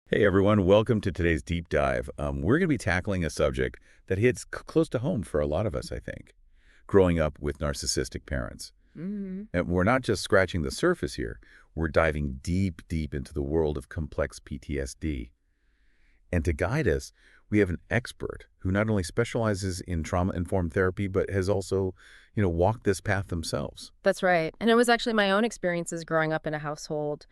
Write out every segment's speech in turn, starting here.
Hey everyone, welcome to today's deep dive. We're going to be tackling a subject that hits close to home for a lot of us, I think. Growing up with narcissistic parents. Mhm. And we're not just scratching the surface here. We're diving deep, deep into the world of complex PTSD. And to guide us, we have an expert who not only specializes in trauma-informed therapy, but has also, walked this path themselves. That's right. And it was actually my own experiences growing up in a household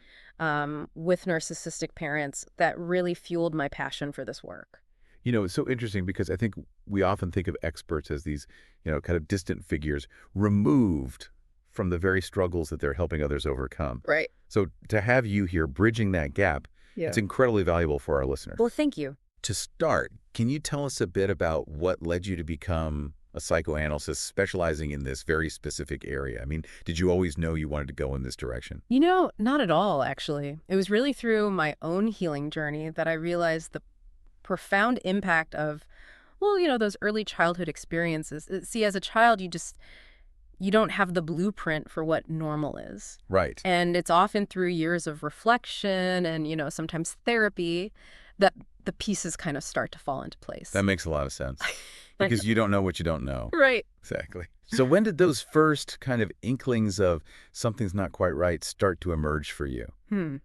with narcissistic parents that really fueled my passion for this work. It's so interesting because I think we often think of experts as these, kind of distant figures removed from the very struggles that they're helping others overcome. Right. So to have you here bridging that gap, it's Yeah. incredibly valuable for our listeners. Well, thank you. To start, can you tell us a bit about what led you to become a psychoanalyst specializing in this very specific area? I mean, did you always know you wanted to go in this direction? Not at all, actually. It was really through my own healing journey that I realized the profound impact of, those early childhood experiences. See, as a child, you don't have the blueprint for what normal is. Right. And it's often through years of reflection and, sometimes therapy that the pieces kind of start to fall into place. That makes a lot of sense I because you don't know what you don't know. Right. Exactly. So when did those first kind of inklings of something's not quite right start to emerge for you? Hmm.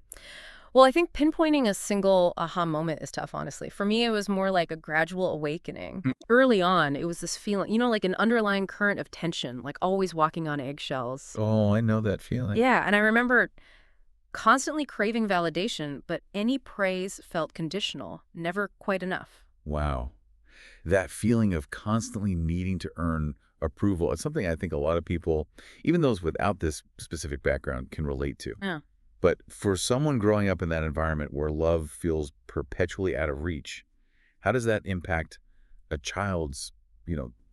Well, I think pinpointing a single aha moment is tough, honestly. For me, it was more like a gradual awakening. Mm. Early on, it was this feeling, like an underlying current of tension, like always walking on eggshells. Oh, I know that feeling. Yeah, and I remember constantly craving validation, but any praise felt conditional, never quite enough. Wow. That feeling of constantly needing to earn approval is something I think a lot of people, even those without this specific background, can relate to. Yeah. But for someone growing up in that environment where love feels perpetually out of reach, how does that impact a child's,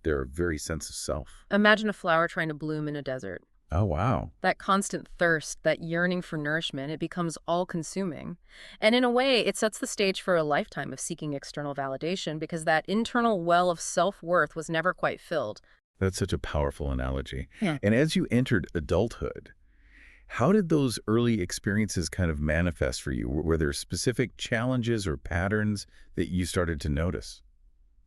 their very sense of self? Imagine a flower trying to bloom in a desert. Oh, wow. That constant thirst, that yearning for nourishment, it becomes all-consuming. And in a way, it sets the stage for a lifetime of seeking external validation because that internal well of self-worth was never quite filled. That's such a powerful analogy. Yeah. And as you entered adulthood, how did those early experiences kind of manifest for you? Were there specific challenges or patterns that you started to notice?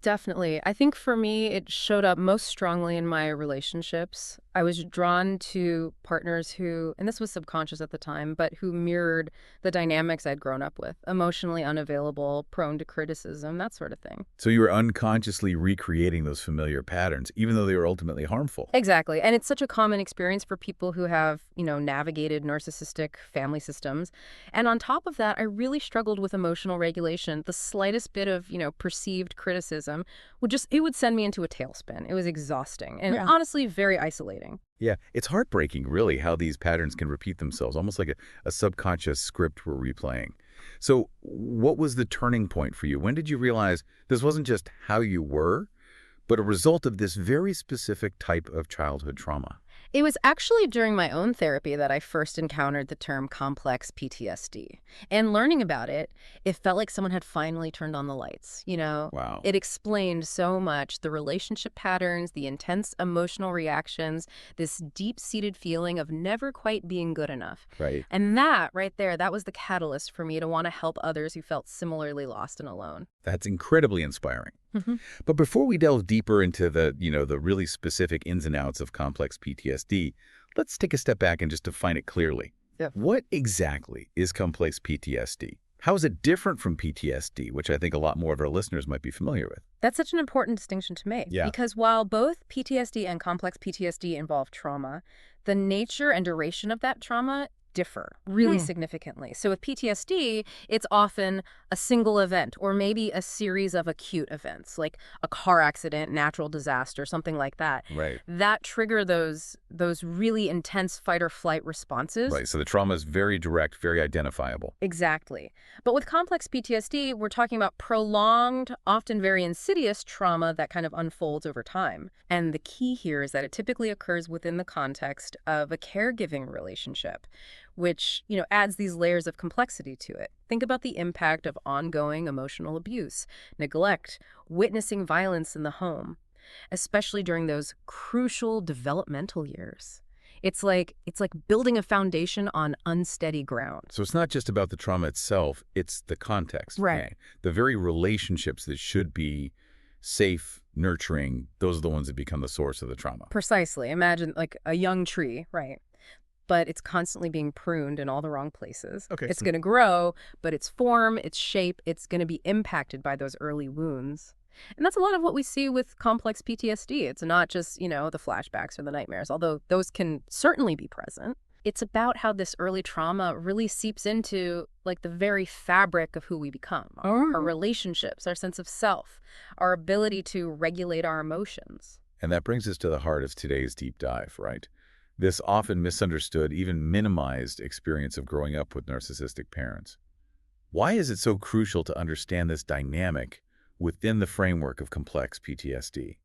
Definitely. I think for me, it showed up most strongly in my relationships. I was drawn to partners who, and this was subconscious at the time, but who mirrored the dynamics I'd grown up with, emotionally unavailable, prone to criticism, that sort of thing. So you were unconsciously recreating those familiar patterns, even though they were ultimately harmful. Exactly. And it's such a common experience for people who have, navigated narcissistic family systems. And on top of that, I really struggled with emotional regulation. The slightest bit of, perceived criticism it would send me into a tailspin. It was exhausting and Yeah. honestly very isolating. Yeah, it's heartbreaking, really, how these patterns can repeat themselves, almost like a subconscious script we're replaying. So what was the turning point for you? When did you realize this wasn't just how you were, but a result of this very specific type of childhood trauma? It was actually during my own therapy that I first encountered the term complex PTSD. And learning about it, it felt like someone had finally turned on the lights. Wow. It explained so much, the relationship patterns, the intense emotional reactions, this deep-seated feeling of never quite being good enough. Right. And that right there, that was the catalyst for me to want to help others who felt similarly lost and alone. That's incredibly inspiring. Mhm. But before we delve deeper into the really specific ins and outs of complex PTSD, let's take a step back and just define it clearly. Yeah. What exactly is complex PTSD? How is it different from PTSD, which I think a lot more of our listeners might be familiar with? That's such an important distinction to make. Yeah. Because while both PTSD and complex PTSD involve trauma, the nature and duration of that trauma differ really significantly. So with PTSD, it's often a single event or maybe a series of acute events, like a car accident, natural disaster, something like that, Right. that trigger those really intense fight or flight responses. Right. So the trauma is very direct, very identifiable. Exactly. But with complex PTSD, we're talking about prolonged, often very insidious trauma that kind of unfolds over time. And the key here is that it typically occurs within the context of a caregiving relationship, which, adds these layers of complexity to it. Think about the impact of ongoing emotional abuse, neglect, witnessing violence in the home, especially during those crucial developmental years. It's like building a foundation on unsteady ground. So it's not just about the trauma itself, it's the context. Right. Okay? The very relationships that should be safe, nurturing, those are the ones that become the source of the trauma. Precisely. Imagine like a young tree, right? But it's constantly being pruned in all the wrong places. Okay. It's going to grow, but its form, its shape, it's going to be impacted by those early wounds. And that's a lot of what we see with complex PTSD. It's not just, the flashbacks or the nightmares, although those can certainly be present. It's about how this early trauma really seeps into like the very fabric of who we become, our relationships, our sense of self, our ability to regulate our emotions. And that brings us to the heart of today's deep dive, right? This often misunderstood, even minimized experience of growing up with narcissistic parents. Why is it so crucial to understand this dynamic within the framework of complex PTSD?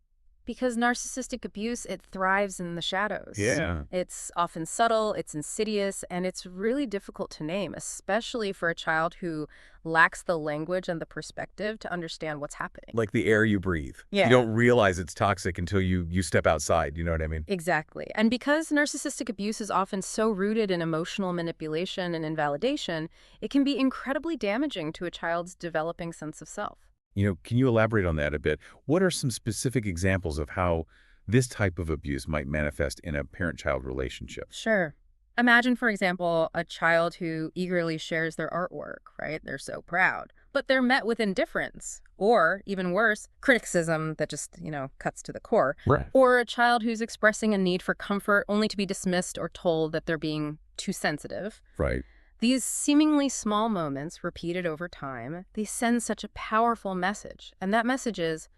Because narcissistic abuse, it thrives in the shadows. Yeah. It's often subtle, it's insidious, and it's really difficult to name, especially for a child who lacks the language and the perspective to understand what's happening. Like the air you breathe. Yeah. You don't realize it's toxic until you step outside, you know what I mean? Exactly. And because narcissistic abuse is often so rooted in emotional manipulation and invalidation, it can be incredibly damaging to a child's developing sense of self. Can you elaborate on that a bit? What are some specific examples of how this type of abuse might manifest in a parent-child relationship? Sure. Imagine, for example, a child who eagerly shares their artwork, right? They're so proud, but they're met with indifference or, even worse, criticism that just, cuts to the core. Right. Or a child who's expressing a need for comfort only to be dismissed or told that they're being too sensitive. Right. These seemingly small moments repeated over time, they send such a powerful message. And that message is,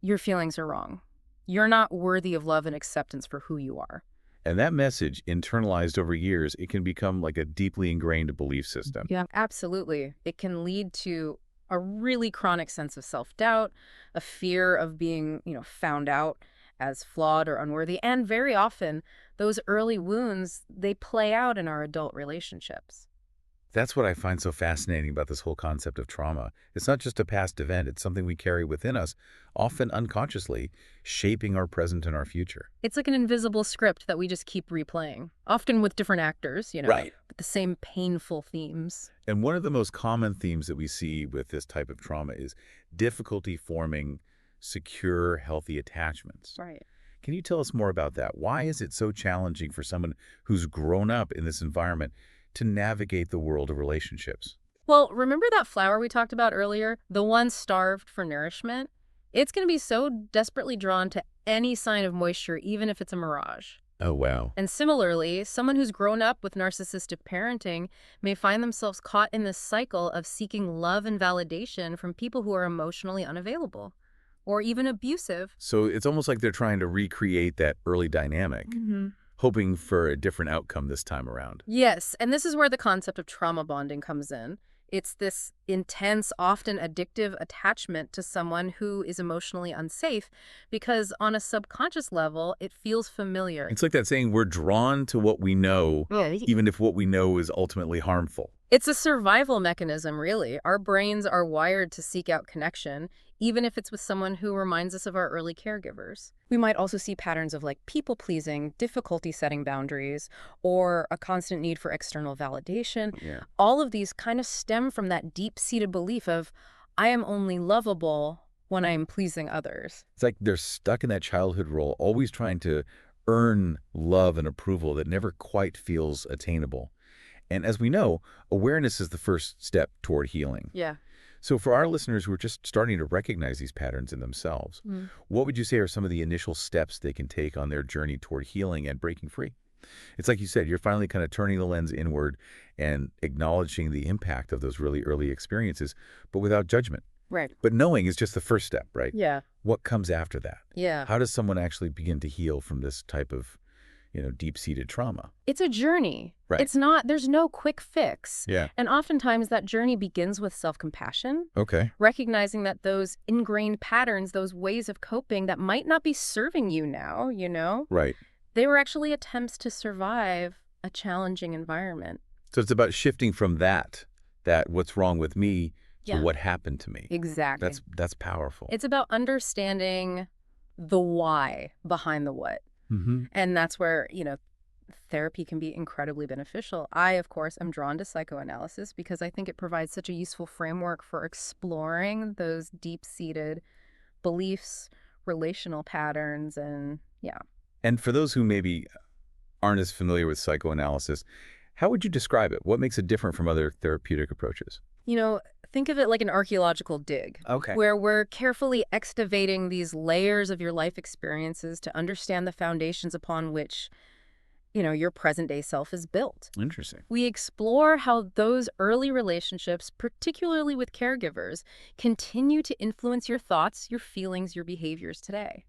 your feelings are wrong. You're not worthy of love and acceptance for who you are. And that message, internalized over years, it can become like a deeply ingrained belief system. Yeah, absolutely. It can lead to a really chronic sense of self-doubt, a fear of being, found out as flawed or unworthy. And very often, those early wounds, they play out in our adult relationships. That's what I find so fascinating about this whole concept of trauma. It's not just a past event, it's something we carry within us, often unconsciously, shaping our present and our future. It's like an invisible script that we just keep replaying, often with different actors, Right. but the same painful themes. And one of the most common themes that we see with this type of trauma is difficulty forming secure, healthy attachments. Right. Can you tell us more about that? Why is it so challenging for someone who's grown up in this environment to navigate the world of relationships? Well, remember that flower we talked about earlier? The one starved for nourishment? It's going to be so desperately drawn to any sign of moisture, even if it's a mirage. Oh, wow. And similarly, someone who's grown up with narcissistic parenting may find themselves caught in this cycle of seeking love and validation from people who are emotionally unavailable or even abusive. So it's almost like they're trying to recreate that early dynamic, hoping for a different outcome this time around. Yes, and this is where the concept of trauma bonding comes in. It's this intense, often addictive attachment to someone who is emotionally unsafe because on a subconscious level, it feels familiar. It's like that saying, we're drawn to what we know, even if what we know is ultimately harmful. It's a survival mechanism, really. Our brains are wired to seek out connection, even if it's with someone who reminds us of our early caregivers. We might also see patterns of like people-pleasing, difficulty setting boundaries, or a constant need for external validation. Yeah. All of these kind of stem from that deep-seated belief of, I am only lovable when I am pleasing others. It's like they're stuck in that childhood role, always trying to earn love and approval that never quite feels attainable. And as we know, awareness is the first step toward healing. Yeah. So for our listeners who are just starting to recognize these patterns in themselves, what would you say are some of the initial steps they can take on their journey toward healing and breaking free? It's like you said, you're finally kind of turning the lens inward and acknowledging the impact of those really early experiences, but without judgment. Right. But knowing is just the first step, right? Yeah. What comes after that? Yeah. How does someone actually begin to heal from this type of, deep-seated trauma? It's a journey. Right. There's no quick fix. Yeah. And oftentimes that journey begins with self-compassion, Okay. recognizing that those ingrained patterns, those ways of coping that might not be serving you now, Right. they were actually attempts to survive a challenging environment. So it's about shifting from that what's wrong with me to Yeah. what happened to me. Exactly. That's powerful. It's about understanding the why behind the what. Mm-hmm. And that's where, Therapy can be incredibly beneficial. I, of course, am drawn to psychoanalysis because I think it provides such a useful framework for exploring those deep-seated beliefs, relational patterns, and yeah. And for those who maybe aren't as familiar with psychoanalysis, how would you describe it? What makes it different from other therapeutic approaches? You know, think of it like an archaeological dig, Okay. where we're carefully excavating these layers of your life experiences to understand the foundations upon which, your present-day self is built. Interesting. We explore how those early relationships, particularly with caregivers, continue to influence your thoughts, your feelings, your behaviors today.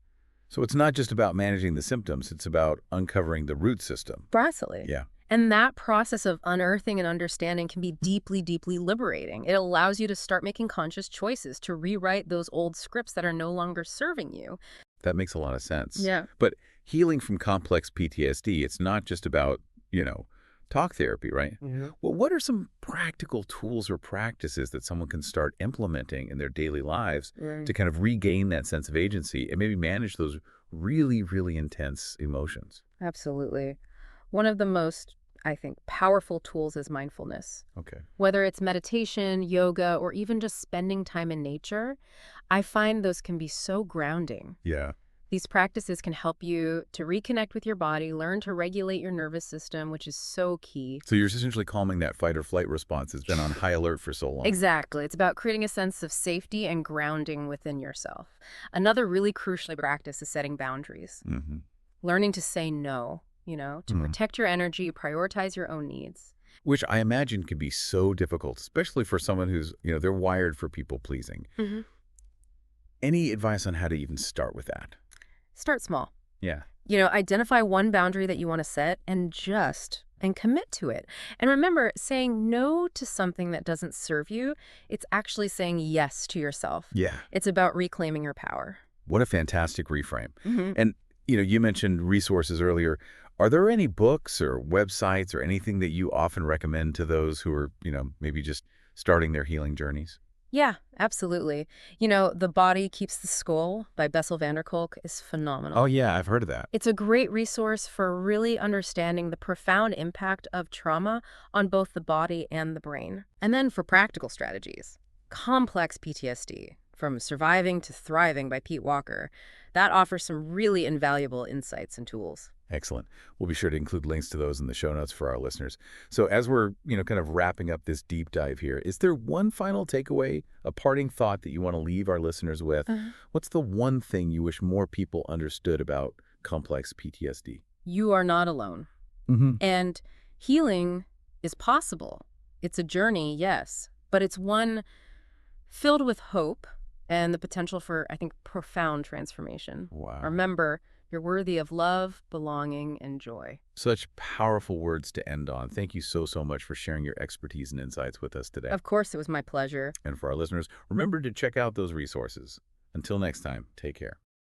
So it's not just about managing the symptoms, it's about uncovering the root system. Brassily. Yeah. And that process of unearthing and understanding can be deeply, deeply liberating. It allows you to start making conscious choices to rewrite those old scripts that are no longer serving you. That makes a lot of sense. Yeah. But healing from complex PTSD, it's not just about, talk therapy, right? Mhm. Well, what are some practical tools or practices that someone can start implementing in their daily lives to kind of regain that sense of agency and maybe manage those really, really intense emotions? Absolutely. One of the most, I think, powerful tools is mindfulness. Okay. Whether it's meditation, yoga, or even just spending time in nature, I find those can be so grounding. Yeah. These practices can help you to reconnect with your body, learn to regulate your nervous system, which is so key. So you're essentially calming that fight or flight response that's been on high alert for so long. Exactly. It's about creating a sense of safety and grounding within yourself. Another really crucial practice is setting boundaries. Mm-hmm. Learning to say no, to protect your energy, prioritize your own needs. Which I imagine can be so difficult, especially for someone who's, they're wired for people pleasing. hmm Any advice on how to even start with that? Start small. Yeah. Identify one boundary that you want to set and commit to it. And remember, saying no to something that doesn't serve you, it's actually saying yes to yourself. Yeah. It's about reclaiming your power. What a fantastic reframe. hmm And, you mentioned resources earlier. Are there any books or websites or anything that you often recommend to those who are, maybe just starting their healing journeys? Yeah, absolutely. The Body Keeps the Score by Bessel van der Kolk is phenomenal. Oh, yeah, I've heard of that. It's a great resource for really understanding the profound impact of trauma on both the body and the brain. And then for practical strategies, Complex PTSD, From Surviving to Thriving by Pete Walker, that offers some really invaluable insights and tools. Excellent. We'll be sure to include links to those in the show notes for our listeners. So as we're, kind of wrapping up this deep dive here, is there one final takeaway, a parting thought that you want to leave our listeners with? What's the one thing you wish more people understood about complex PTSD? You are not alone. And healing is possible. It's a journey, yes, but it's one filled with hope and the potential for, I think, profound transformation. Wow. Remember, you're worthy of love, belonging, and joy. Such powerful words to end on. Thank you so, so much for sharing your expertise and insights with us today. Of course, it was my pleasure. And for our listeners, remember to check out those resources. Until next time, take care.